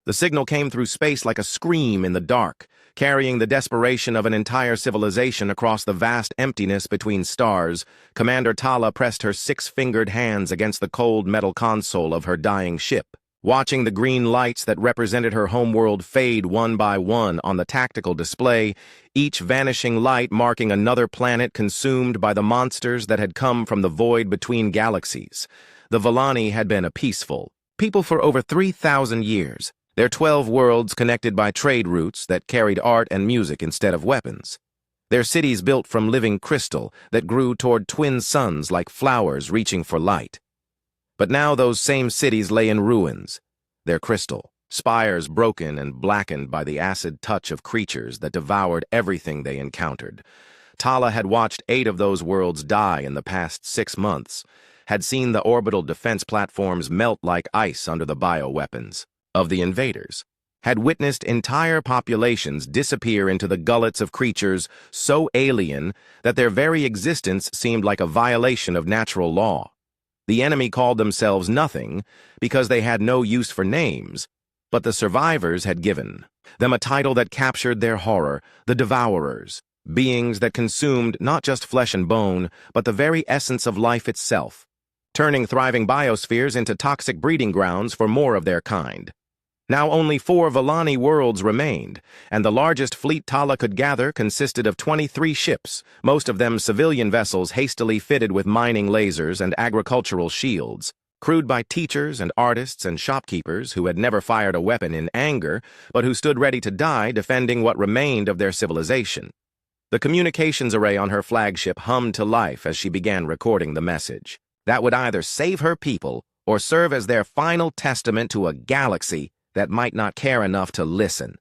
The signal came through space like a scream in the dark, carrying the desperation of an entire civilization across the vast emptiness between stars. Commander Tala pressed her six-fingered hands against the cold metal console of her dying ship, watching the green lights that represented her homeworld fade one by one on the tactical display, each vanishing light marking another planet consumed by the monsters that had come from the void between galaxies. The Volani had been a peaceful people for over 3,000 years, their 12 worlds connected by trade routes that carried art and music instead of weapons. Their cities built from living crystal that grew toward twin suns like flowers reaching for light. But now those same cities lay in ruins, their crystal spires broken and blackened by the acid touch of creatures that devoured everything they encountered. Tala had watched 8 of those worlds die in the past 6 months, had seen the orbital defense platforms melt like ice under the bioweapons of the invaders, had witnessed entire populations disappear into the gullets of creatures so alien that their very existence seemed like a violation of natural law. The enemy called themselves nothing because they had no use for names, but the survivors had given them a title that captured their horror: the Devourers, beings that consumed not just flesh and bone, but the very essence of life itself, turning thriving biospheres into toxic breeding grounds for more of their kind. Now only 4 Volani worlds remained, and the largest fleet Tala could gather consisted of 23 ships, most of them civilian vessels hastily fitted with mining lasers and agricultural shields, crewed by teachers and artists and shopkeepers who had never fired a weapon in anger, but who stood ready to die defending what remained of their civilization. The communications array on her flagship hummed to life as she began recording the message that would either save her people or serve as their final testament to a galaxy that might not care enough to listen.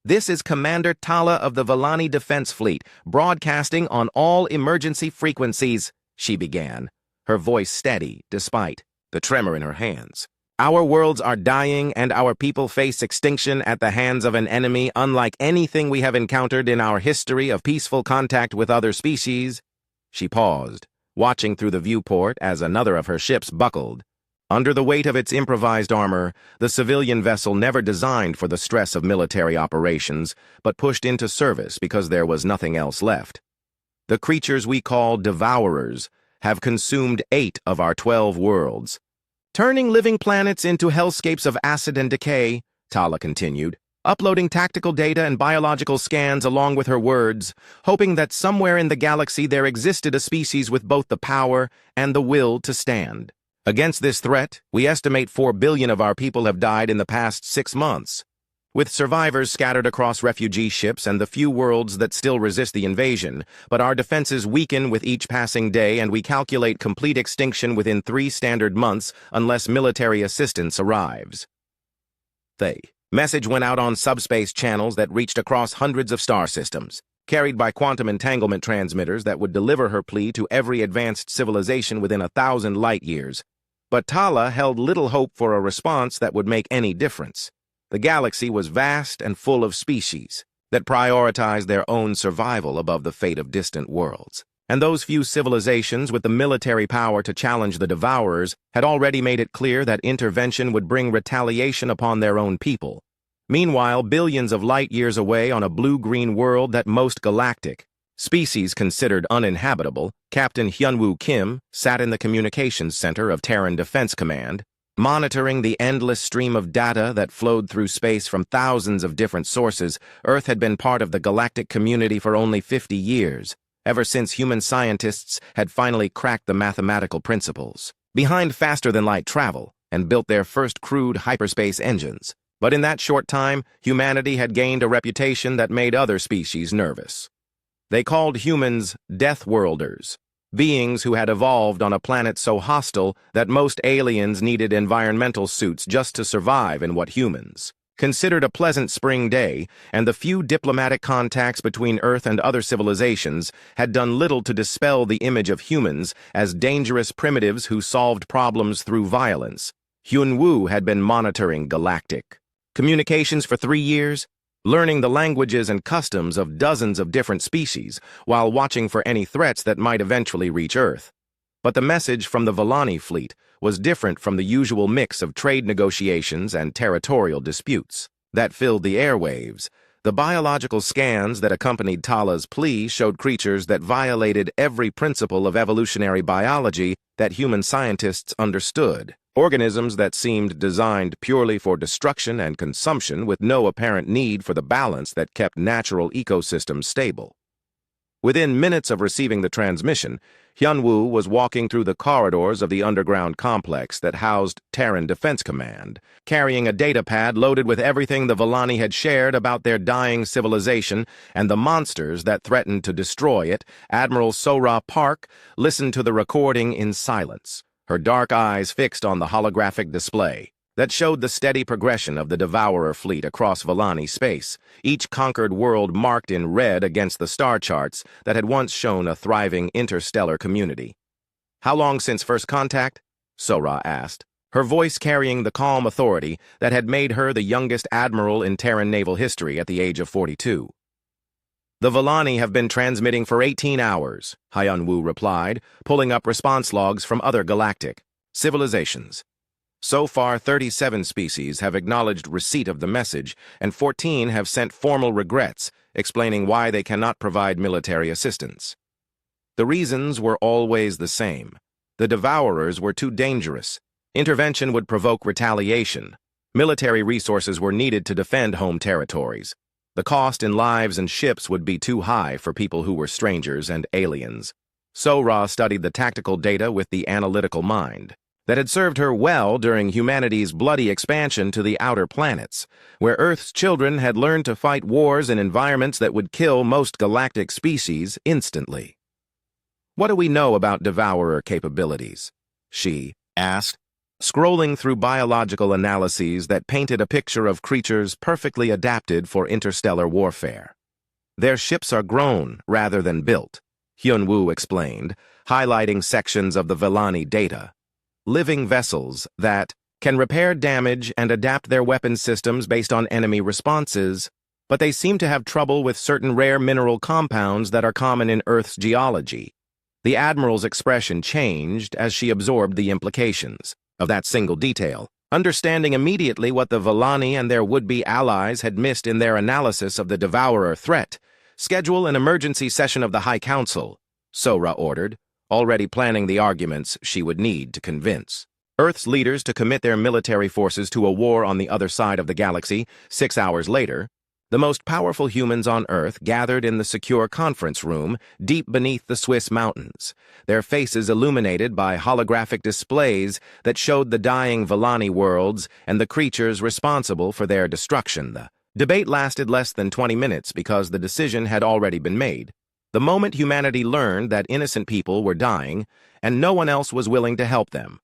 "This is Commander Tala of the Volani Defense Fleet, broadcasting on all emergency frequencies," she began, her voice steady despite the tremor in her hands. "Our worlds are dying and our people face extinction at the hands of an enemy unlike anything we have encountered in our history of peaceful contact with other species." She paused, watching through the viewport as another of her ships buckled. Under the weight of its improvised armor, the civilian vessel never designed for the stress of military operations, but pushed into service because there was nothing else left. "The creatures we call Devourers have consumed 8 of our 12 worlds, turning living planets into hellscapes of acid and decay," Tala continued, uploading tactical data and biological scans along with her words, hoping that somewhere in the galaxy there existed a species with both the power and the will to stand. "Against this threat, we estimate 4 billion of our people have died in the past 6 months. With survivors scattered across refugee ships and the few worlds that still resist the invasion, but our defenses weaken with each passing day and we calculate complete extinction within 3 standard months unless military assistance arrives." The message went out on subspace channels that reached across hundreds of star systems, carried by quantum entanglement transmitters that would deliver her plea to every advanced civilization within 1,000 light-years. But Tala held little hope for a response that would make any difference. The galaxy was vast and full of species that prioritized their own survival above the fate of distant worlds. And those few civilizations with the military power to challenge the Devourers had already made it clear that intervention would bring retaliation upon their own people. Meanwhile, billions of light-years away on a blue-green world that most galactic species considered uninhabitable, Captain Hyunwoo Kim sat in the communications center of Terran Defense Command, monitoring the endless stream of data that flowed through space from thousands of different sources. Earth had been part of the galactic community for only 50 years, ever since human scientists had finally cracked the mathematical principles behind faster-than-light travel and built their first crude hyperspace engines. But in that short time, humanity had gained a reputation that made other species nervous. They called humans Deathworlders, beings who had evolved on a planet so hostile that most aliens needed environmental suits just to survive in what humans considered a pleasant spring day, and the few diplomatic contacts between Earth and other civilizations had done little to dispel the image of humans as dangerous primitives who solved problems through violence. Hyunwoo had been monitoring galactic communications for 3 years, learning the languages and customs of dozens of different species while watching for any threats that might eventually reach Earth. But the message from the Volani fleet was different from the usual mix of trade negotiations and territorial disputes that filled the airwaves. The biological scans that accompanied Tala's plea showed creatures that violated every principle of evolutionary biology that human scientists understood. Organisms that seemed designed purely for destruction and consumption with no apparent need for the balance that kept natural ecosystems stable. Within minutes of receiving the transmission, Hyunwoo was walking through the corridors of the underground complex that housed Terran Defense Command, carrying a datapad loaded with everything the Volani had shared about their dying civilization and the monsters that threatened to destroy it. Admiral Sora Park listened to the recording in silence, her dark eyes fixed on the holographic display that showed the steady progression of the Devourer fleet across Volani space, each conquered world marked in red against the star charts that had once shown a thriving interstellar community. "How long since first contact?" Sora asked, her voice carrying the calm authority that had made her the youngest admiral in Terran naval history at the age of 42. "The Volani have been transmitting for 18 hours, Hyunwoo replied, pulling up response logs from other galactic civilizations. So far, 37 species have acknowledged receipt of the message, and 14 have sent formal regrets, explaining why they cannot provide military assistance. The reasons were always the same. The Devourers were too dangerous. Intervention would provoke retaliation. Military resources were needed to defend home territories. The cost in lives and ships would be too high for people who were strangers and aliens." Sora studied the tactical data with the analytical mind that had served her well during humanity's bloody expansion to the outer planets, where Earth's children had learned to fight wars in environments that would kill most galactic species instantly. "What do we know about Devourer capabilities?" she asked, scrolling through biological analyses that painted a picture of creatures perfectly adapted for interstellar warfare. "Their ships are grown rather than built," Hyunwoo explained, highlighting sections of the Volani data. "Living vessels that can repair damage and adapt their weapon systems based on enemy responses, but they seem to have trouble with certain rare mineral compounds that are common in Earth's geology." The Admiral's expression changed as she absorbed the implications of that single detail, understanding immediately what the Volani and their would-be allies had missed in their analysis of the Devourer threat. "Schedule an emergency session of the High Council," Sora ordered, already planning the arguments she would need to convince Earth's leaders to commit their military forces to a war on the other side of the galaxy. 6 hours later, the most powerful humans on Earth gathered in the secure conference room deep beneath the Swiss mountains, their faces illuminated by holographic displays that showed the dying Volani worlds and the creatures responsible for their destruction. The debate lasted less than 20 minutes because the decision had already been made. The moment humanity learned that innocent people were dying and no one else was willing to help them,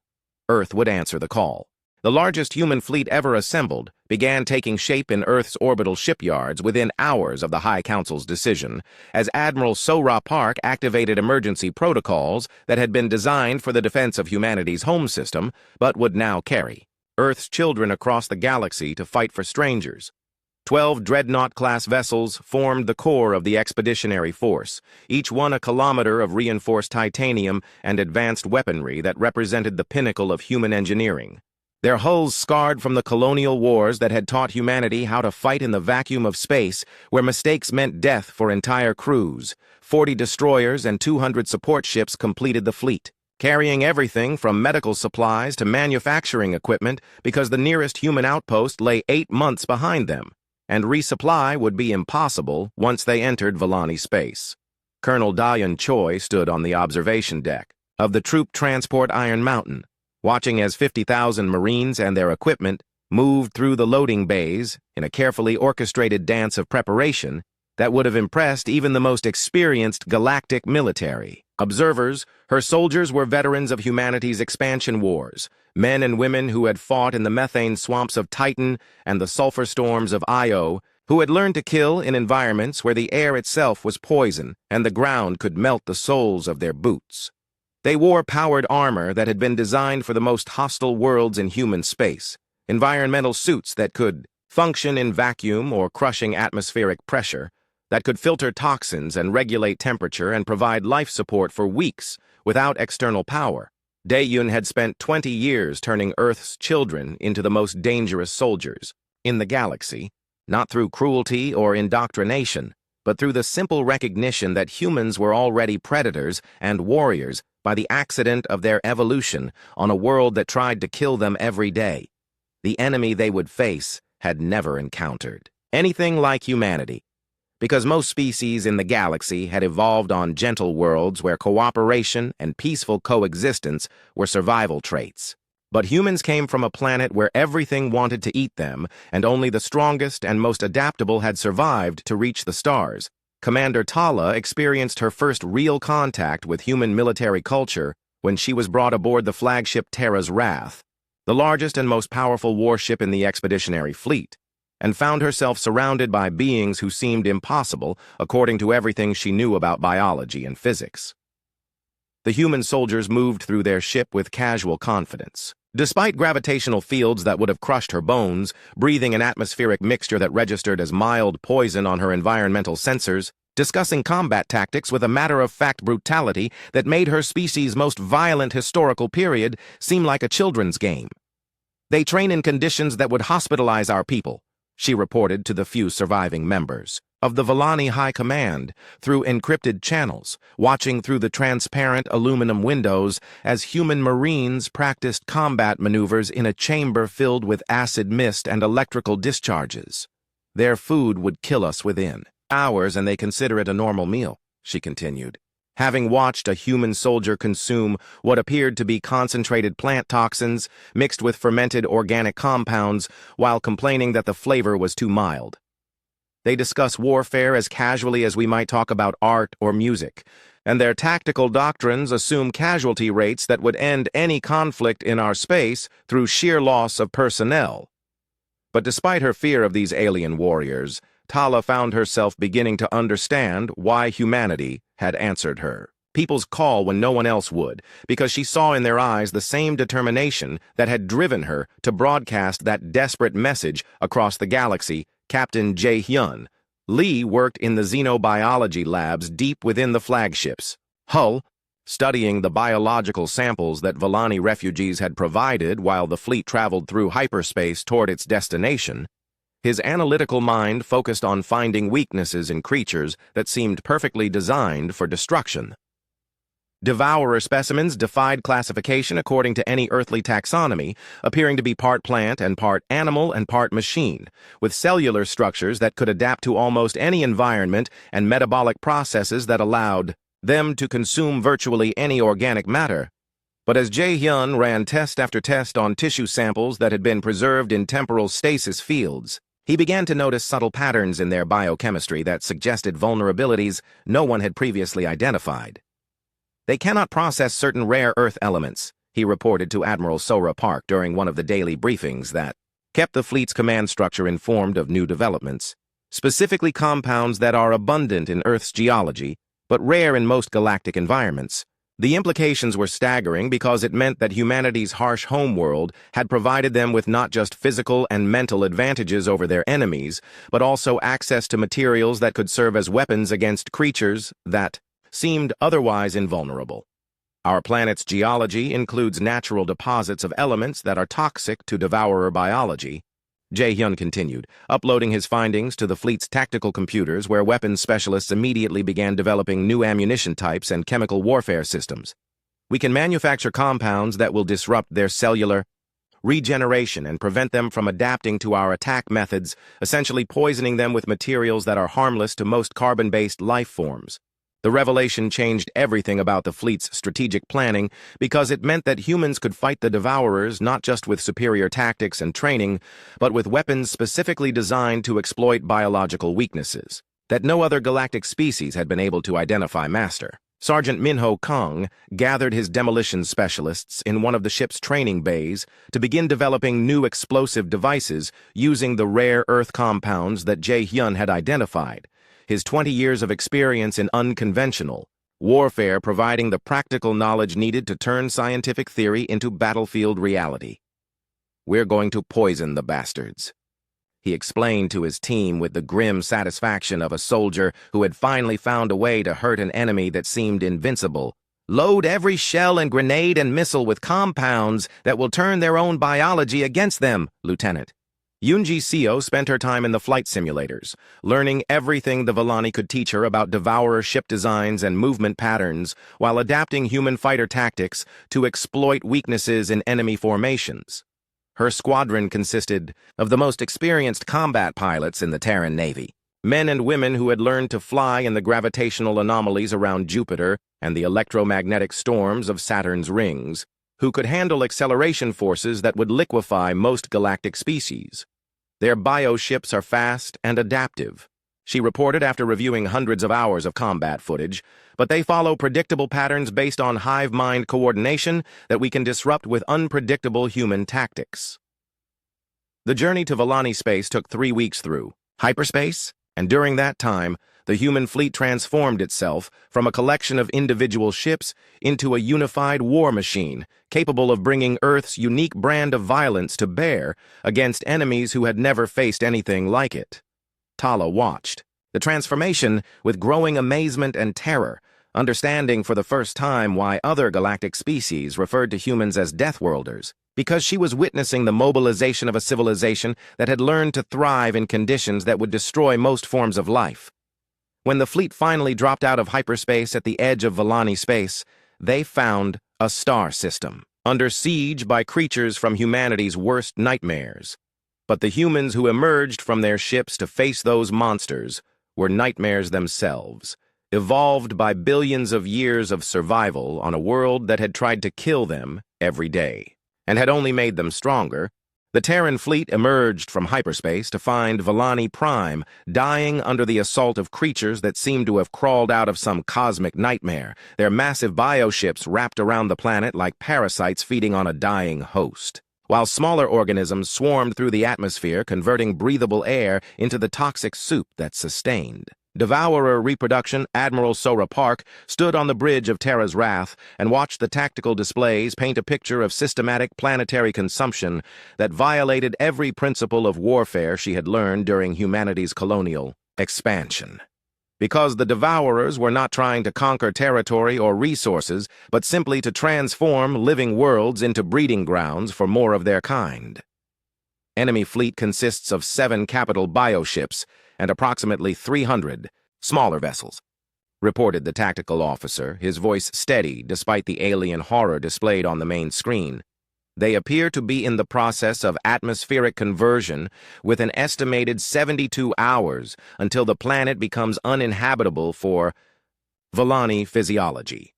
Earth would answer the call. The largest human fleet ever assembled began taking shape in Earth's orbital shipyards within hours of the High Council's decision, as Admiral Sora Park activated emergency protocols that had been designed for the defense of humanity's home system, but would now carry Earth's children across the galaxy to fight for strangers. 12 Dreadnought-class vessels formed the core of the expeditionary force, each one a kilometer of reinforced titanium and advanced weaponry that represented the pinnacle of human engineering. Their hulls scarred from the colonial wars that had taught humanity how to fight in the vacuum of space, where mistakes meant death for entire crews. 40 destroyers and 200 support ships completed the fleet, carrying everything from medical supplies to manufacturing equipment because the nearest human outpost lay 8 months behind them, and resupply would be impossible once they entered Volani space. Colonel Dayan Choi stood on the observation deck of the troop transport Iron Mountain, watching as 50,000 Marines and their equipment moved through the loading bays in a carefully orchestrated dance of preparation that would have impressed even the most experienced galactic military. Observers, her soldiers were veterans of humanity's expansion wars, men and women who had fought in the methane swamps of Titan and the sulfur storms of Io, who had learned to kill in environments where the air itself was poison and the ground could melt the soles of their boots. They wore powered armor that had been designed for the most hostile worlds in human space, environmental suits that could function in vacuum or crushing atmospheric pressure, that could filter toxins and regulate temperature and provide life support for weeks without external power. Dae-Yun had spent 20 years turning Earth's children into the most dangerous soldiers in the galaxy, not through cruelty or indoctrination, but through the simple recognition that humans were already predators and warriors by the accident of their evolution on a world that tried to kill them every day. The enemy they would face had never encountered anything like humanity, because most species in the galaxy had evolved on gentle worlds where cooperation and peaceful coexistence were survival traits. But humans came from a planet where everything wanted to eat them, and only the strongest and most adaptable had survived to reach the stars. Commander Tala experienced her first real contact with human military culture when she was brought aboard the flagship Terra's Wrath, the largest and most powerful warship in the expeditionary fleet, and found herself surrounded by beings who seemed impossible according to everything she knew about biology and physics. The human soldiers moved through their ship with casual confidence. Despite gravitational fields that would have crushed her bones, breathing an atmospheric mixture that registered as mild poison on her environmental sensors, discussing combat tactics with a matter-of-fact brutality that made her species' most violent historical period seem like a children's game. "They train in conditions that would hospitalize our people," she reported to the few surviving members of the Villani High Command through encrypted channels, watching through the transparent aluminum windows as human Marines practiced combat maneuvers in a chamber filled with acid mist and electrical discharges. "Their food would kill us within hours, and they consider it a normal meal," she continued, having watched a human soldier consume what appeared to be concentrated plant toxins mixed with fermented organic compounds while complaining that the flavor was too mild. "They discuss warfare as casually as we might talk about art or music, and their tactical doctrines assume casualty rates that would end any conflict in our space through sheer loss of personnel." But despite her fear of these alien warriors, Tala found herself beginning to understand why humanity had answered her people's call when no one else would, because she saw in their eyes the same determination that had driven her to broadcast that desperate message across the galaxy. Captain Jae-hyun Lee worked in the xenobiology labs deep within the flagship's hull, studying the biological samples that Villani refugees had provided while the fleet traveled through hyperspace toward its destination. His analytical mind focused on finding weaknesses in creatures that seemed perfectly designed for destruction. Devourer specimens defied classification according to any earthly taxonomy, appearing to be part plant and part animal and part machine, with cellular structures that could adapt to almost any environment and metabolic processes that allowed them to consume virtually any organic matter. But as Jae-hyun ran test after test on tissue samples that had been preserved in temporal stasis fields, he began to notice subtle patterns in their biochemistry that suggested vulnerabilities no one had previously identified. "They cannot process certain rare Earth elements," he reported to Admiral Sora Park during one of the daily briefings that kept the fleet's command structure informed of new developments, specifically compounds that are abundant in Earth's geology, but rare in most galactic environments. The implications were staggering because it meant that humanity's harsh homeworld had provided them with not just physical and mental advantages over their enemies, but also access to materials that could serve as weapons against creatures that seemed otherwise invulnerable. "Our planet's geology includes natural deposits of elements that are toxic to devourer biology," Jae-hyun continued, uploading his findings to the fleet's tactical computers where weapons specialists immediately began developing new ammunition types and chemical warfare systems. "We can manufacture compounds that will disrupt their cellular regeneration and prevent them from adapting to our attack methods, essentially poisoning them with materials that are harmless to most carbon-based life forms." The revelation changed everything about the fleet's strategic planning because it meant that humans could fight the Devourers not just with superior tactics and training, but with weapons specifically designed to exploit biological weaknesses that no other galactic species had been able to identify master. Sergeant Minho Kong gathered his demolition specialists in one of the ship's training bays to begin developing new explosive devices using the rare Earth compounds that Jae-hyun had identified, his 20 years of experience in unconventional warfare providing the practical knowledge needed to turn scientific theory into battlefield reality. "We're going to poison the bastards," he explained to his team with the grim satisfaction of a soldier who had finally found a way to hurt an enemy that seemed invincible. Load every shell and grenade and missile with compounds that will turn their own biology against them, Lieutenant. Yunji Seo spent her time in the flight simulators, learning everything the Villani could teach her about Devourer ship designs and movement patterns, while adapting human fighter tactics to exploit weaknesses in enemy formations. Her squadron consisted of the most experienced combat pilots in the Terran Navy, men and women who had learned to fly in the gravitational anomalies around Jupiter and the electromagnetic storms of Saturn's rings, who could handle acceleration forces that would liquefy most galactic species. Their bioships are fast and adaptive, she reported after reviewing hundreds of hours of combat footage, but they follow predictable patterns based on hive mind coordination that we can disrupt with unpredictable human tactics. The journey to Villani space took 3 weeks through hyperspace, and during that time, the human fleet transformed itself from a collection of individual ships into a unified war machine, capable of bringing Earth's unique brand of violence to bear against enemies who had never faced anything like it. Tala watched the transformation with growing amazement and terror, understanding for the first time why other galactic species referred to humans as Deathworlders, because she was witnessing the mobilization of a civilization that had learned to thrive in conditions that would destroy most forms of life. When the fleet finally dropped out of hyperspace at the edge of Villani space, they found a star system, under siege by creatures from humanity's worst nightmares. But the humans who emerged from their ships to face those monsters were nightmares themselves, evolved by billions of years of survival on a world that had tried to kill them every day, and had only made them stronger. The Terran fleet emerged from hyperspace to find SciFiPrime dying under the assault of creatures that seemed to have crawled out of some cosmic nightmare, their massive bioships wrapped around the planet like parasites feeding on a dying host, while smaller organisms swarmed through the atmosphere, converting breathable air into the toxic soup that sustained. Devourer Reproduction Admiral Sora Park stood on the bridge of Terra's Wrath and watched the tactical displays paint a picture of systematic planetary consumption that violated every principle of warfare she had learned during humanity's colonial expansion. Because the Devourers were not trying to conquer territory or resources, but simply to transform living worlds into breeding grounds for more of their kind. Enemy fleet consists of 7 capital bioships and approximately 300 smaller vessels, reported the tactical officer, his voice steady despite the alien horror displayed on the main screen. They appear to be in the process of atmospheric conversion with an estimated 72 hours until the planet becomes uninhabitable for Villani physiology.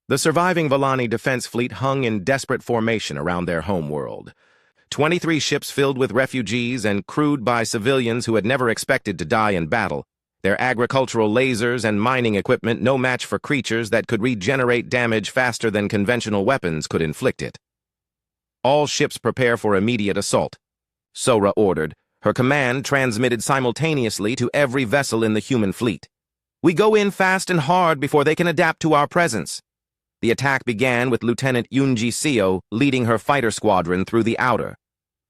The surviving Villani defense fleet hung in desperate formation around their homeworld. 23 ships filled with refugees and crewed by civilians who had never expected to die in battle, their agricultural lasers and mining equipment no match for creatures that could regenerate damage faster than conventional weapons could inflict it. All ships prepare for immediate assault, Sora ordered, her command transmitted simultaneously to every vessel in the human fleet. We go in fast and hard before they can adapt to our presence. The attack began with Lieutenant Yunji Seo leading her fighter squadron through the outer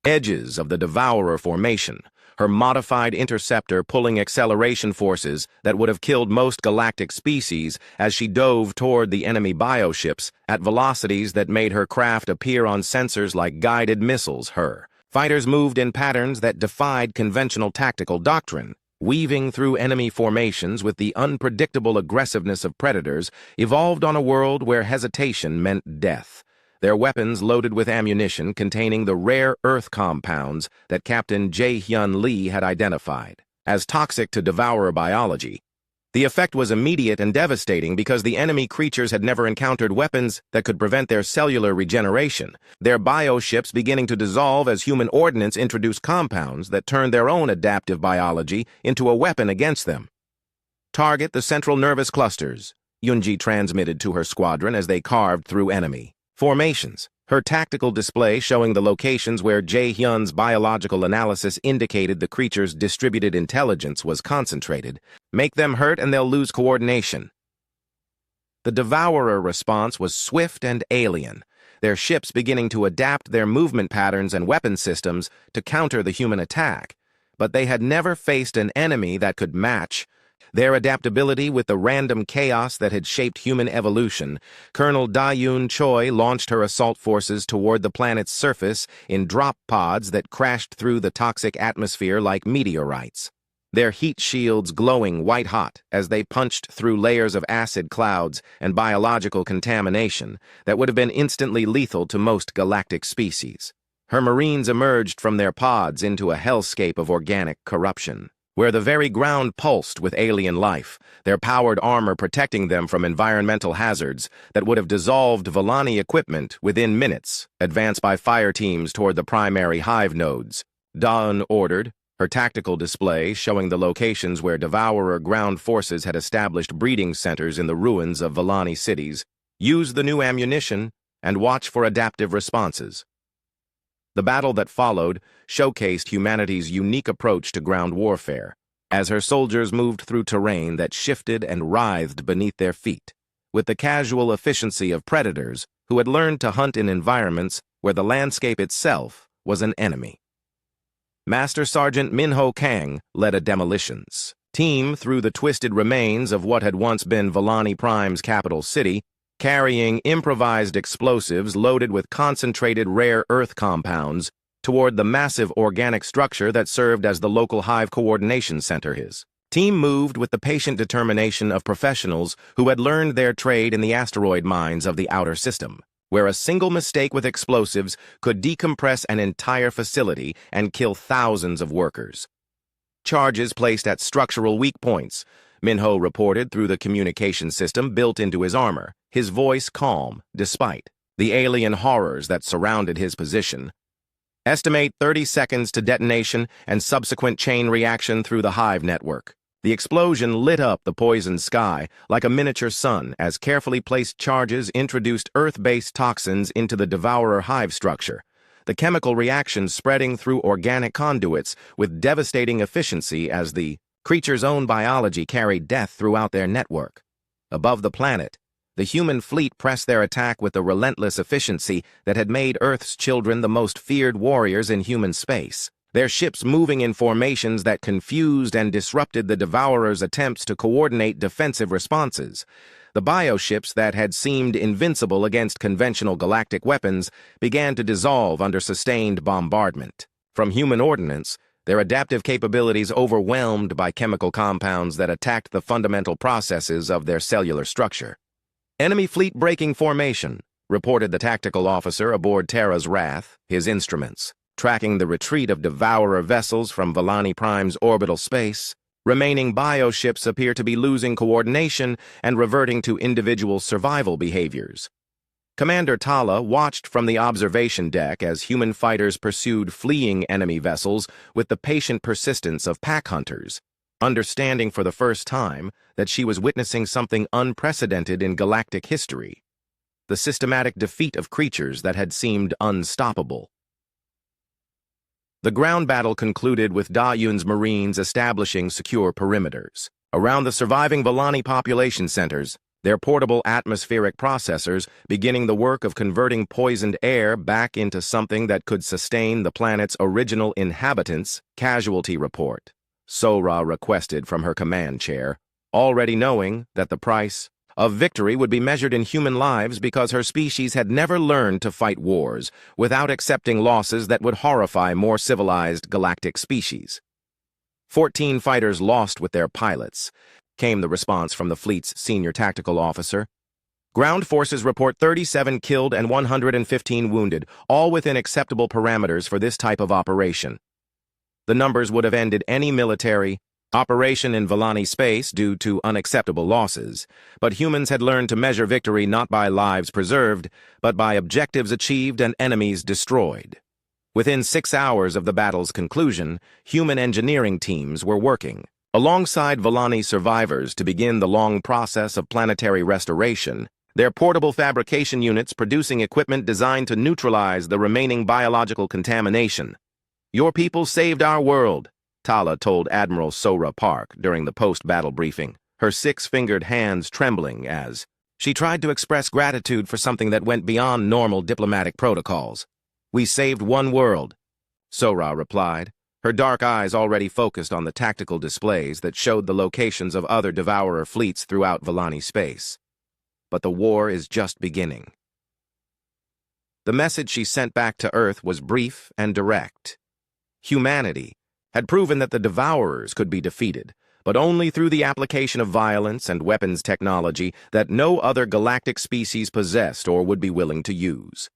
edges of the Devourer formation, her modified interceptor pulling acceleration forces that would have killed most galactic species as she dove toward the enemy bioships at velocities that made her craft appear on sensors like guided missiles. Her fighters moved in patterns that defied conventional tactical doctrine, weaving through enemy formations with the unpredictable aggressiveness of predators evolved on a world where hesitation meant death. Their weapons loaded with ammunition containing the rare Earth compounds that Captain Jae-hyun Lee had identified as toxic to devourer biology. The effect was immediate and devastating because the enemy creatures had never encountered weapons that could prevent their cellular regeneration, their bioships beginning to dissolve as human ordnance introduced compounds that turned their own adaptive biology into a weapon against them. Target the central nervous clusters, Yunji transmitted to her squadron as they carved through enemy formations, her tactical display showing the locations where Jae-hyun's biological analysis indicated the creature's distributed intelligence was concentrated. Make them hurt and they'll lose coordination. The Devourer response was swift and alien. their ships beginning to adapt their movement patterns and weapon systems to counter the human attack. But they had never faced an enemy that could match their adaptability with the random chaos that had shaped human evolution. Colonel Da-Yoon Choi launched her assault forces toward the planet's surface in drop pods that crashed through the toxic atmosphere like meteorites, their heat shields glowing white-hot as they punched through layers of acid clouds and biological contamination that would have been instantly lethal to most galactic species. Her Marines emerged from their pods into a hellscape of organic corruption, where the very ground pulsed with alien life, their powered armor protecting them from environmental hazards that would have dissolved Volani equipment within minutes, advanced by fire teams toward the primary hive nodes. Dawn ordered, her tactical display showing the locations where Devourer ground forces had established breeding centers in the ruins of Volani cities. Use the new ammunition and watch for adaptive responses. The battle that followed showcased humanity's unique approach to ground warfare, as her soldiers moved through terrain that shifted and writhed beneath their feet, with the casual efficiency of predators who had learned to hunt in environments where the landscape itself was an enemy. Master Sergeant Minho Kang led a demolitions team through the twisted remains of what had once been SciFiPrime's capital city, carrying improvised explosives loaded with concentrated rare earth compounds toward the massive organic structure that served as the local hive coordination center. His team moved with the patient determination of professionals who had learned their trade in the asteroid mines of the outer system, where a single mistake with explosives could decompress an entire facility and kill thousands of workers. Charges placed at structural weak points, Minho reported through the communication system built into his armor, his voice calm despite the alien horrors that surrounded his position. Estimate 30 seconds to detonation and subsequent chain reaction through the hive network. The explosion lit up the poisoned sky like a miniature sun as carefully placed charges introduced Earth-based toxins into the Devourer hive structure, the chemical reactions spreading through organic conduits with devastating efficiency as the creature's own biology carried death throughout their network. Above the planet, the human fleet pressed their attack with the relentless efficiency that had made Earth's children the most feared warriors in human space, their ships moving in formations that confused and disrupted the Devourer's attempts to coordinate defensive responses. The bioships that had seemed invincible against conventional galactic weapons began to dissolve under sustained bombardment. From human ordnance, their adaptive capabilities overwhelmed by chemical compounds that attacked the fundamental processes of their cellular structure. Enemy fleet breaking formation, reported the tactical officer aboard Terra's Wrath, his instruments, tracking the retreat of Devourer vessels from SciFiPrime's orbital space. Remaining bioships appear to be losing coordination and reverting to individual survival behaviors. Commander Tala watched from the observation deck as human fighters pursued fleeing enemy vessels with the patient persistence of pack hunters, understanding for the first time that she was witnessing something unprecedented in galactic history, the systematic defeat of creatures that had seemed unstoppable. The ground battle concluded with Da-Yoon's Marines establishing secure perimeters around the surviving Volani population centers, their portable atmospheric processors beginning the work of converting poisoned air back into something that could sustain the planet's original inhabitants. Casualty report, Sora requested from her command chair, already knowing that the price of victory would be measured in human lives because her species had never learned to fight wars without accepting losses that would horrify more civilized galactic species. 14 fighters lost with their pilots, came the response from the fleet's senior tactical officer. Ground forces report 37 killed and 115 wounded, all within acceptable parameters for this type of operation. The numbers would have ended any military operation in Volani space due to unacceptable losses, but humans had learned to measure victory not by lives preserved, but by objectives achieved and enemies destroyed. Within 6 hours of the battle's conclusion, human engineering teams were working alongside Volani survivors to begin the long process of planetary restoration, their portable fabrication units producing equipment designed to neutralize the remaining biological contamination. "Your people saved our world," Tala told Admiral Sora Park during the post-battle briefing, her 6-fingered hands trembling as She tried to express gratitude for something that went beyond normal diplomatic protocols. "We saved one world," Sora replied, her dark eyes already focused on the tactical displays that showed the locations of other Devourer fleets throughout Villani space. "But the war is just beginning." The message she sent back to Earth was brief and direct. Humanity had proven that the Devourers could be defeated, but only through the application of violence and weapons technology that no other galactic species possessed or would be willing to use.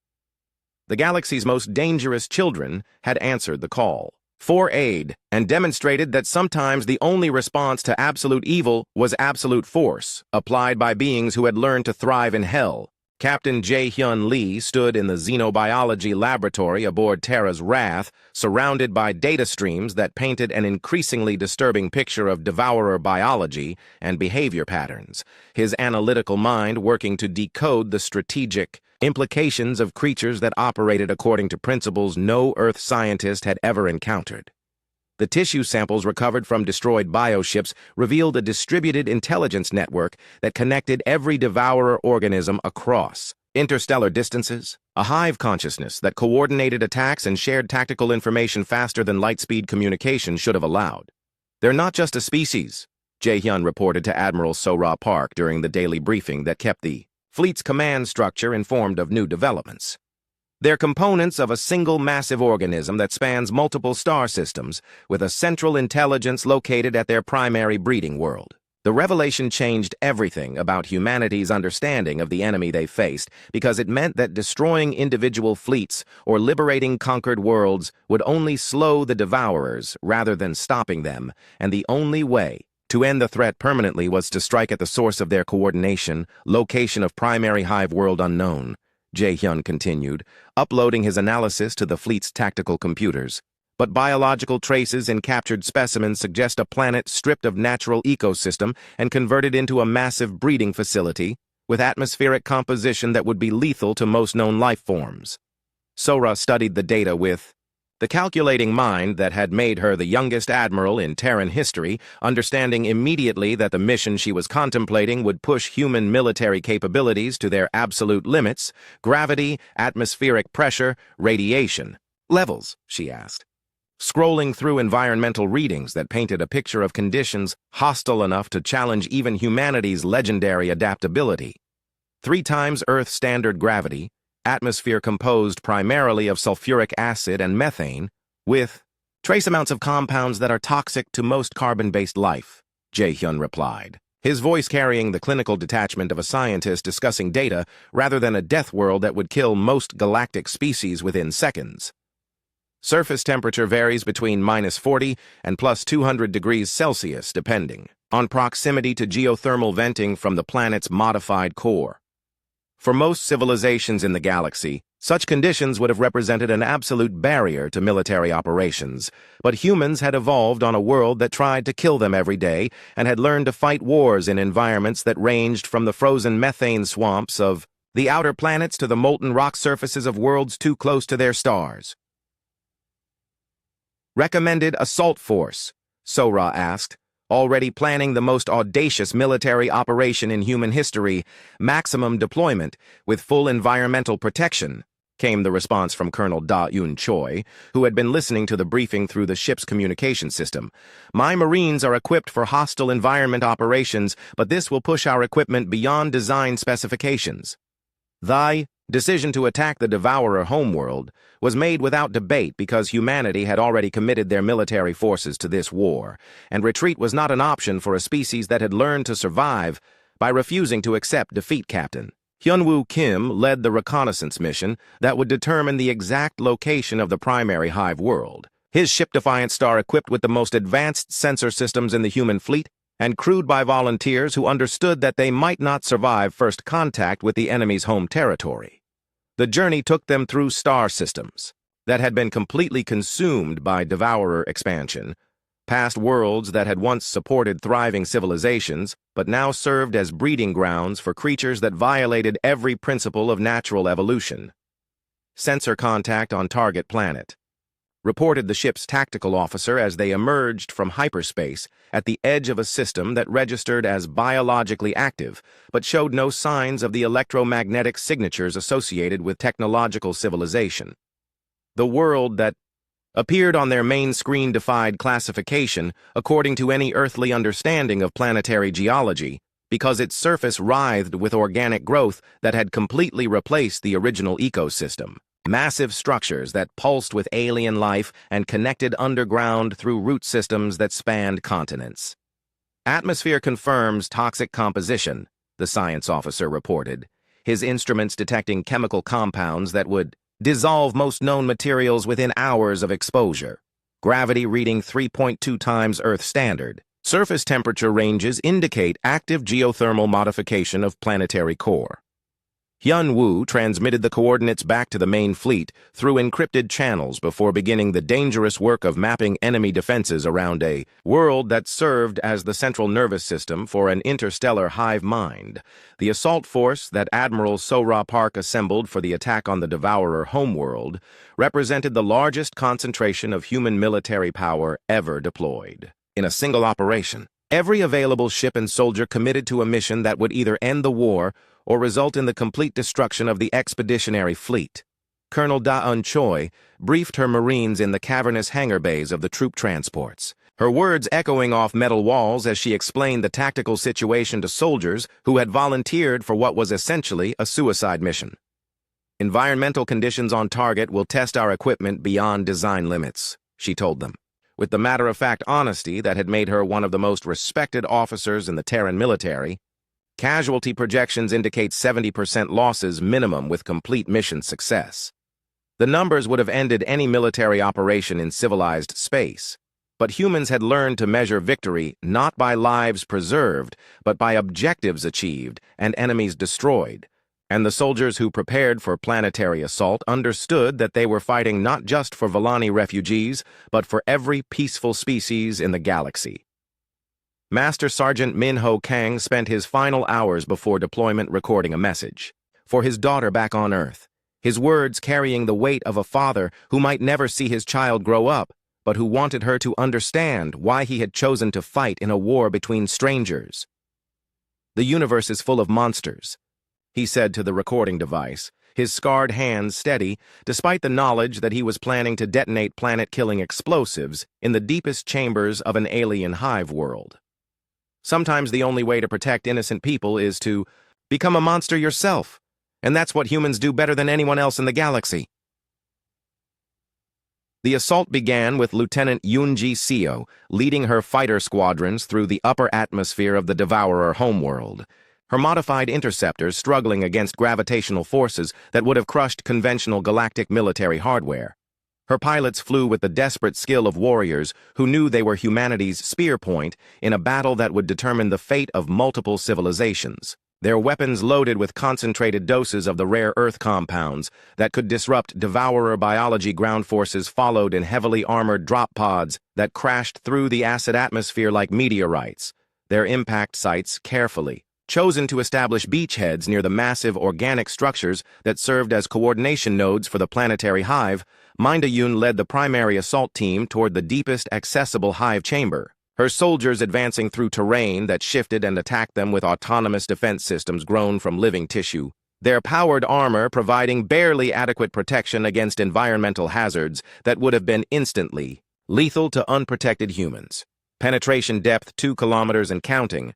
The galaxy's most dangerous children had answered the call for aid and demonstrated that sometimes the only response to absolute evil was absolute force, applied by beings who had learned to thrive in hell. Captain Jae-hyun Lee stood in the xenobiology laboratory aboard Terra's Wrath, surrounded by data streams that painted an increasingly disturbing picture of devourer biology and behavior patterns, his analytical mind working to decode the strategic implications of creatures that operated according to principles no Earth scientist had ever encountered. The tissue samples recovered from destroyed bioships revealed a distributed intelligence network that connected every devourer organism across interstellar distances, a hive consciousness that coordinated attacks and shared tactical information faster than light-speed communication should have allowed. "They're not just a species," Jae-hyun reported to Admiral Sora Park during the daily briefing that kept the fleet's command structure informed of new developments. "They're components of a single massive organism that spans multiple star systems, with a central intelligence located at their primary breeding world." The revelation changed everything about humanity's understanding of the enemy they faced, because it meant that destroying individual fleets or liberating conquered worlds would only slow the Devourers rather than stopping them, and the only way to end the threat permanently was to strike at the source of their coordination, location of primary hive world unknown. Jae-hyun continued, uploading his analysis to the fleet's tactical computers. "But biological traces in captured specimens suggest a planet stripped of natural ecosystem and converted into a massive breeding facility with atmospheric composition that would be lethal to most known life forms." Sora studied the data with the calculating mind that had made her the youngest admiral in Terran history, understanding immediately that the mission she was contemplating would push human military capabilities to their absolute limits: gravity, atmospheric pressure, radiation. "Levels?" she asked, scrolling through environmental readings that painted a picture of conditions hostile enough to challenge even humanity's legendary adaptability. 3 times Earth standard gravity, atmosphere composed primarily of sulfuric acid and methane, with trace amounts of compounds that are toxic to most carbon-based life, Jae-hyun replied, his voice carrying the clinical detachment of a scientist discussing data rather than a death world that would kill most galactic species within seconds. "Surface temperature varies between -40 and +200 degrees Celsius, depending on proximity to geothermal venting from the planet's modified core. For most civilizations in the galaxy, such conditions would have represented an absolute barrier to military operations, but humans had evolved on a world that tried to kill them every day and had learned to fight wars in environments that ranged from the frozen methane swamps of the outer planets to the molten rock surfaces of worlds too close to their stars." "Recommended assault force?" Sora asked, already planning the most audacious military operation in human history. "Maximum deployment, with full environmental protection," came the response from Colonel Da-Eun Choi, who had been listening to the briefing through the ship's communication system. "My Marines are equipped for hostile environment operations, but this will push our equipment beyond design specifications." The decision to attack the Devourer homeworld was made without debate because humanity had already committed their military forces to this war, and retreat was not an option for a species that had learned to survive by refusing to accept defeat. Captain Hyunwoo Kim led the reconnaissance mission that would determine the exact location of the primary hive world. His ship Defiant Star, equipped with the most advanced sensor systems in the human fleet, and crewed by volunteers who understood that they might not survive first contact with the enemy's home territory. The journey took them through star systems that had been completely consumed by Devourer expansion, past worlds that had once supported thriving civilizations, but now served as breeding grounds for creatures that violated every principle of natural evolution. Sensor contact on target planet. reported the ship's tactical officer as they emerged from hyperspace at the edge of a system that registered as biologically active, but showed no signs of the electromagnetic signatures associated with technological civilization. The world that appeared on their main screen defied classification according to any earthly understanding of planetary geology, because its surface writhed with organic growth that had completely replaced the original ecosystem. Massive structures that pulsed with alien life and connected underground through root systems that spanned continents. Atmosphere confirms toxic composition, the science officer reported, his instruments detecting chemical compounds that would dissolve most known materials within hours of exposure. Gravity reading 3.2 times Earth standard. Surface temperature ranges indicate active geothermal modification of planetary core. Hyun Woo transmitted the coordinates back to the main fleet through encrypted channels before beginning the dangerous work of mapping enemy defenses around a world that served as the central nervous system for an interstellar hive mind. The assault force that Admiral So-Ra Park assembled for the attack on the Devourer homeworld represented the largest concentration of human military power ever deployed. In a single operation, every available ship and soldier committed to a mission that would either end the war or result in the complete destruction of the expeditionary fleet. Colonel Da-Un Choi briefed her Marines in the cavernous hangar bays of the troop transports, her words echoing off metal walls as she explained the tactical situation to soldiers who had volunteered for what was essentially a suicide mission. Environmental conditions on target will test our equipment beyond design limits, she told them, with the matter-of-fact honesty that had made her one of the most respected officers in the Terran military. Casualty projections indicate 70% losses minimum with complete mission success. The numbers would have ended any military operation in civilized space, but humans had learned to measure victory not by lives preserved, but by objectives achieved and enemies destroyed. And the soldiers who prepared for planetary assault understood that they were fighting not just for Volani refugees, but for every peaceful species in the galaxy. Master Sergeant Min-Ho Kang spent his final hours before deployment recording a message for his daughter back on Earth, his words carrying the weight of a father who might never see his child grow up, but who wanted her to understand why he had chosen to fight in a war between strangers. "The universe is full of monsters," he said to the recording device, his scarred hands steady, despite the knowledge that he was planning to detonate planet-killing explosives in the deepest chambers of an alien hive world. Sometimes the only way to protect innocent people is to become a monster yourself, and that's what humans do better than anyone else in the galaxy. The assault began with Lieutenant Yoon-ji Seo leading her fighter squadrons through the upper atmosphere of the Devourer homeworld, her modified interceptors struggling against gravitational forces that would have crushed conventional galactic military hardware. Her pilots flew with the desperate skill of warriors who knew they were humanity's spear point in a battle that would determine the fate of multiple civilizations. Their weapons loaded with concentrated doses of the rare Earth compounds that could disrupt Devourer biology ground forces followed in heavily armored drop pods that crashed through the acid atmosphere like meteorites, their impact sites carefully chosen to establish beachheads near the massive organic structures that served as coordination nodes for the planetary hive. Minda-Yoon led the primary assault team toward the deepest accessible hive chamber, her soldiers advancing through terrain that shifted and attacked them with autonomous defense systems grown from living tissue, their powered armor providing barely adequate protection against environmental hazards that would have been instantly lethal to unprotected humans. Penetration depth 2 kilometers and counting,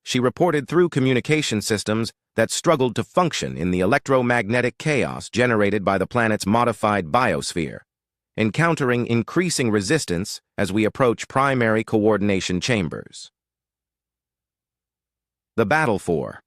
she reported through communication systems that struggled to function in the electromagnetic chaos generated by the planet's modified biosphere, encountering increasing resistance as we approach primary coordination chambers. The battle for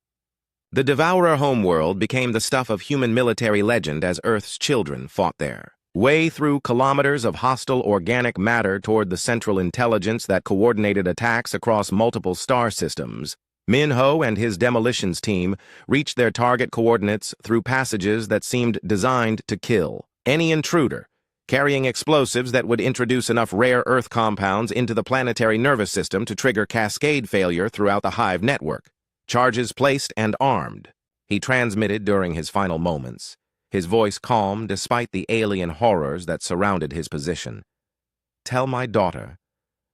the Devourer homeworld became the stuff of human military legend as Earth's children fought there. Way through kilometers of hostile organic matter toward the central intelligence that coordinated attacks across multiple star systems, Min-Ho and his demolitions team reached their target coordinates through passages that seemed designed to kill any intruder, carrying explosives that would introduce enough rare Earth compounds into the planetary nervous system to trigger cascade failure throughout the hive network. Charges placed and armed, he transmitted during his final moments, his voice calm despite the alien horrors that surrounded his position. "Tell my daughter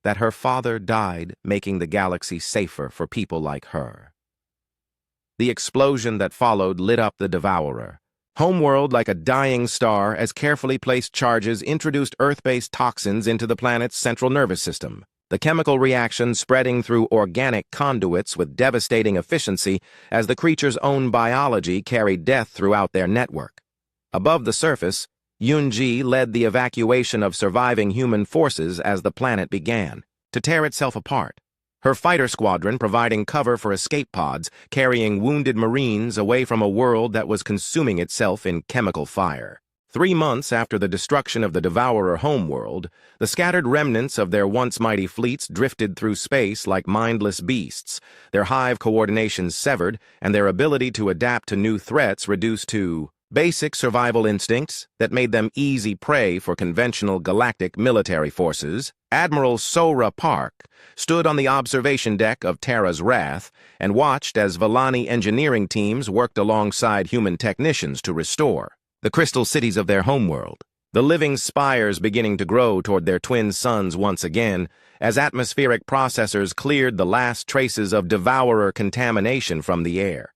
that her father died making the galaxy safer for people like her." The explosion that followed lit up the Devourer. Homeworld like a dying star as carefully placed charges introduced Earth-based toxins into the planet's central nervous system. The chemical reaction spreading through organic conduits with devastating efficiency as the creature's own biology carried death throughout their network. Above the surface, Yunji led the evacuation of surviving human forces as the planet began to tear itself apart. Her fighter squadron providing cover for escape pods, carrying wounded Marines away from a world that was consuming itself in chemical fire. 3 months after the destruction of the Devourer homeworld, the scattered remnants of their once mighty fleets drifted through space like mindless beasts, their hive coordination severed and their ability to adapt to new threats reduced to basic survival instincts that made them easy prey for conventional galactic military forces. Admiral Sora Park stood on the observation deck of Terra's Wrath and watched as Villani engineering teams worked alongside human technicians to restore the crystal cities of their homeworld, the living spires beginning to grow toward their twin suns once again as atmospheric processors cleared the last traces of Devourer contamination from the air.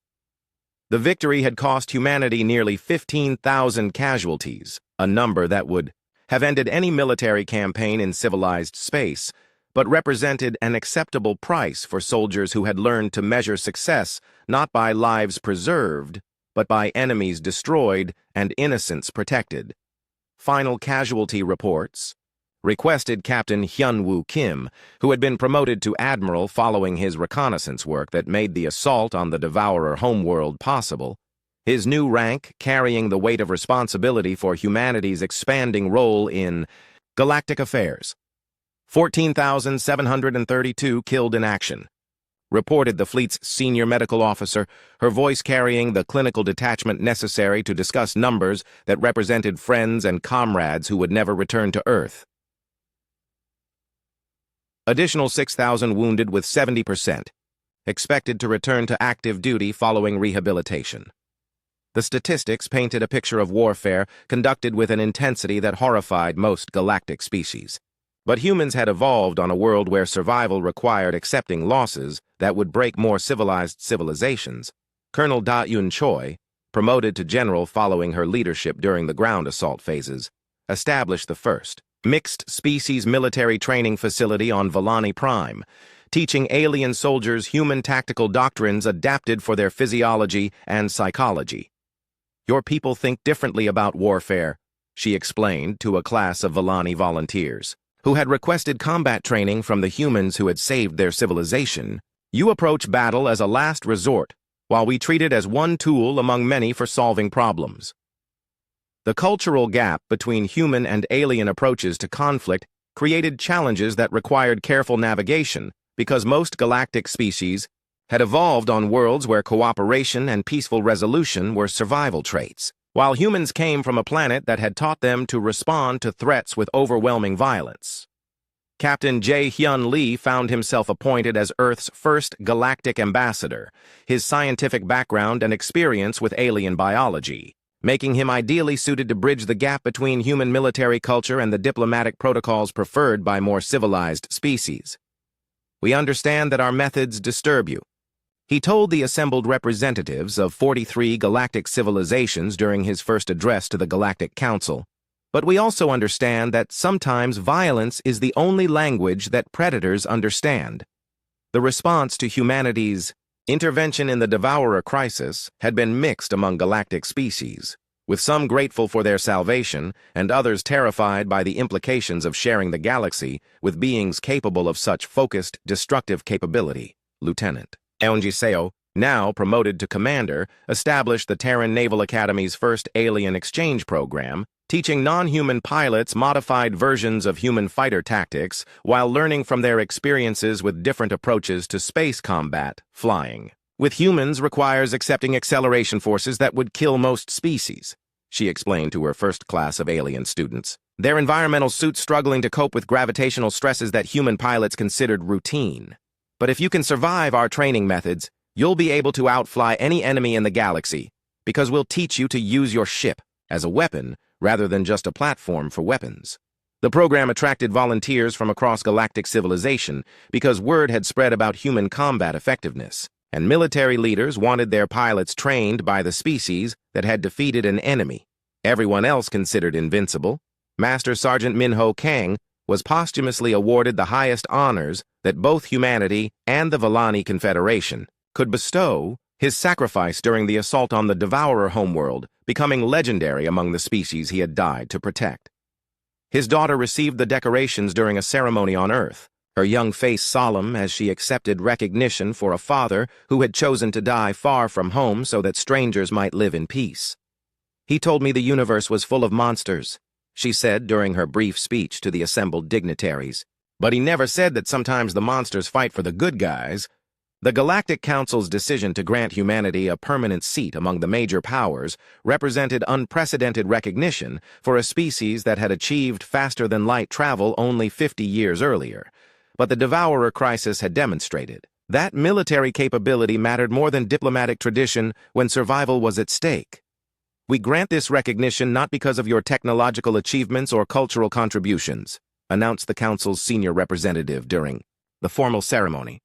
The victory had cost humanity nearly 15,000 casualties, a number that would have ended any military campaign in civilized space, but represented an acceptable price for soldiers who had learned to measure success not by lives preserved, but by enemies destroyed and innocents protected. Final casualty reports requested Captain Hyunwoo Kim, who had been promoted to Admiral following his reconnaissance work that made the assault on the Devourer homeworld possible, his new rank carrying the weight of responsibility for humanity's expanding role in galactic affairs. 14,732 killed in action, reported the fleet's senior medical officer, her voice carrying the clinical detachment necessary to discuss numbers that represented friends and comrades who would never return to Earth. Additional 6,000 wounded with 70%, expected to return to active duty following rehabilitation. The statistics painted a picture of warfare conducted with an intensity that horrified most galactic species. But humans had evolved on a world where survival required accepting losses that would break more civilized civilizations. Colonel Da Yun Choi, promoted to general following her leadership during the ground assault phases, established the first mixed-species military training facility on Villani Prime, teaching alien soldiers human tactical doctrines adapted for their physiology and psychology. "Your people think differently about warfare," she explained to a class of Villani volunteers, who had requested combat training from the humans who had saved their civilization. "You approach battle as a last resort, while we treat it as one tool among many for solving problems." The cultural gap between human and alien approaches to conflict created challenges that required careful navigation because most galactic species had evolved on worlds where cooperation and peaceful resolution were survival traits, while humans came from a planet that had taught them to respond to threats with overwhelming violence. Captain Jae Hyun Lee found himself appointed as Earth's first galactic ambassador, his scientific background and experience with alien biology, making him ideally suited to bridge the gap between human military culture and the diplomatic protocols preferred by more civilized species. "We understand that our methods disturb you," he told the assembled representatives of 43 galactic civilizations during his first address to the Galactic Council. "But we also understand that sometimes violence is the only language that predators understand." The response to humanity's intervention in the Devourer crisis had been mixed among galactic species, with some grateful for their salvation and others terrified by the implications of sharing the galaxy with beings capable of such focused, destructive capability. Lieutenant Eunji Seo, now promoted to commander, established the Terran Naval Academy's first alien exchange program, teaching non-human pilots modified versions of human fighter tactics while learning from their experiences with different approaches to space combat, flying. "With humans requires accepting acceleration forces that would kill most species," she explained to her first class of alien students. "Their environmental suits struggling to cope with gravitational stresses that human pilots considered routine. But if you can survive our training methods, you'll be able to outfly any enemy in the galaxy, because we'll teach you to use your ship." as a weapon rather than just a platform for weapons. The program attracted volunteers from across galactic civilization because word had spread about human combat effectiveness, and military leaders wanted their pilots trained by the species that had defeated an enemy. Everyone else considered invincible. Master Sergeant Minho Kang was posthumously awarded the highest honors that both humanity and the Volani Confederation could bestow, his sacrifice during the assault on the Devourer homeworld becoming legendary among the species he had died to protect. His daughter received the decorations during a ceremony on Earth, her young face solemn as she accepted recognition for a father who had chosen to die far from home so that strangers might live in peace. "He told me the universe was full of monsters," she said during her brief speech to the assembled dignitaries. "But he never said that sometimes the monsters fight for the good guys." The Galactic Council's decision to grant humanity a permanent seat among the major powers represented unprecedented recognition for a species that had achieved faster-than-light travel only 50 years earlier. But the Devourer crisis had demonstrated that military capability mattered more than diplomatic tradition when survival was at stake. "We grant this recognition not because of your technological achievements or cultural contributions," announced the Council's senior representative during the formal ceremony,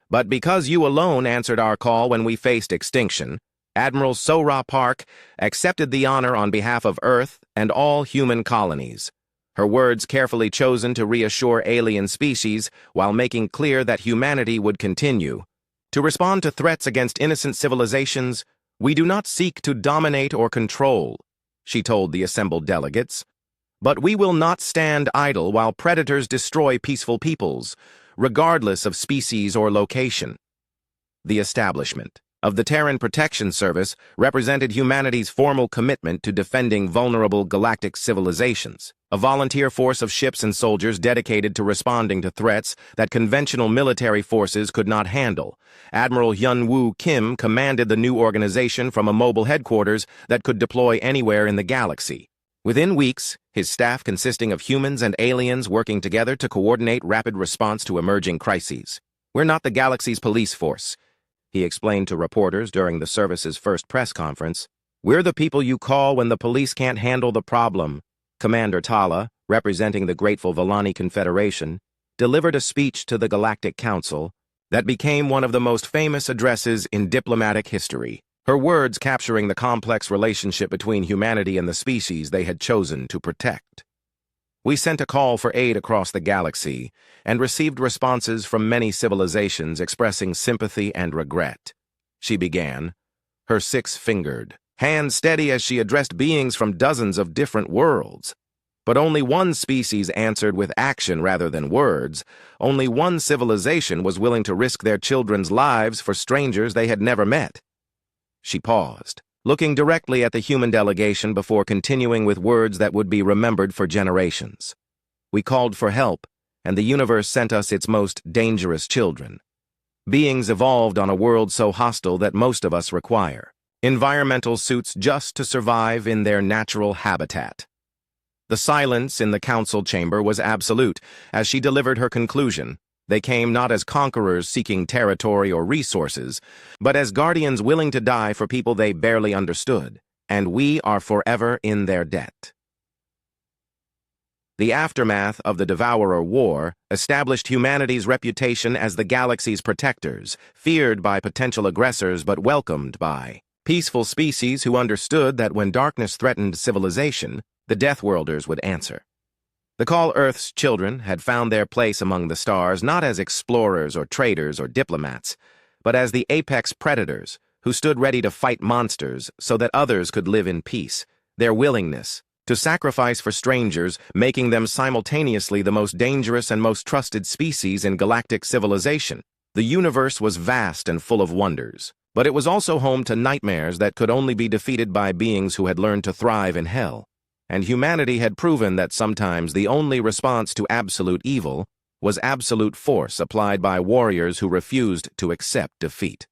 "but because you alone answered our call when we faced extinction." Admiral Sora Park accepted the honor on behalf of Earth and all human colonies, her words carefully chosen to reassure alien species while making clear that humanity would continue to respond to threats against innocent civilizations. "We do not seek to dominate or control," she told the assembled delegates, "but we will not stand idle while predators destroy peaceful peoples, regardless of species or location." The establishment of the Terran Protection Service represented humanity's formal commitment to defending vulnerable galactic civilizations, a volunteer force of ships and soldiers dedicated to responding to threats that conventional military forces could not handle. Admiral Hyun-Woo Kim commanded the new organization from a mobile headquarters that could deploy anywhere in the galaxy. Within weeks, his staff consisting of humans and aliens working together to coordinate rapid response to emerging crises. "We're not the galaxy's police force," he explained to reporters during the service's first press conference. "We're the people you call when the police can't handle the problem." Commander Tala, representing the grateful Volani Confederation, delivered a speech to the Galactic Council that became one of the most famous addresses in diplomatic history, her words capturing the complex relationship between humanity and the species they had chosen to protect. "We sent a call for aid across the galaxy and received responses from many civilizations expressing sympathy and regret," she began, her six-fingered hand steady as she addressed beings from dozens of different worlds. But only one species answered with action rather than words. Only one civilization was willing to risk their children's lives for strangers they had never met. She paused, looking directly at the human delegation before continuing with words that would be remembered for generations. "We called for help, and the universe sent us its most dangerous children. Beings evolved on a world so hostile that most of us require environmental suits just to survive in their natural habitat." The silence in the council chamber was absolute as she delivered her conclusion. They came not as conquerors seeking territory or resources, but as guardians willing to die for people they barely understood, and we are forever in their debt. The aftermath of the Devourer War established humanity's reputation as the galaxy's protectors, feared by potential aggressors but welcomed by peaceful species who understood that when darkness threatened civilization, the Deathworlders would answer. The Call Earth's children had found their place among the stars not as explorers or traders or diplomats, but as the apex predators who stood ready to fight monsters so that others could live in peace. Their willingness to sacrifice for strangers, making them simultaneously the most dangerous and most trusted species in galactic civilization. The universe was vast and full of wonders, but it was also home to nightmares that could only be defeated by beings who had learned to thrive in hell. And humanity had proven that sometimes the only response to absolute evil was absolute force applied by warriors who refused to accept defeat.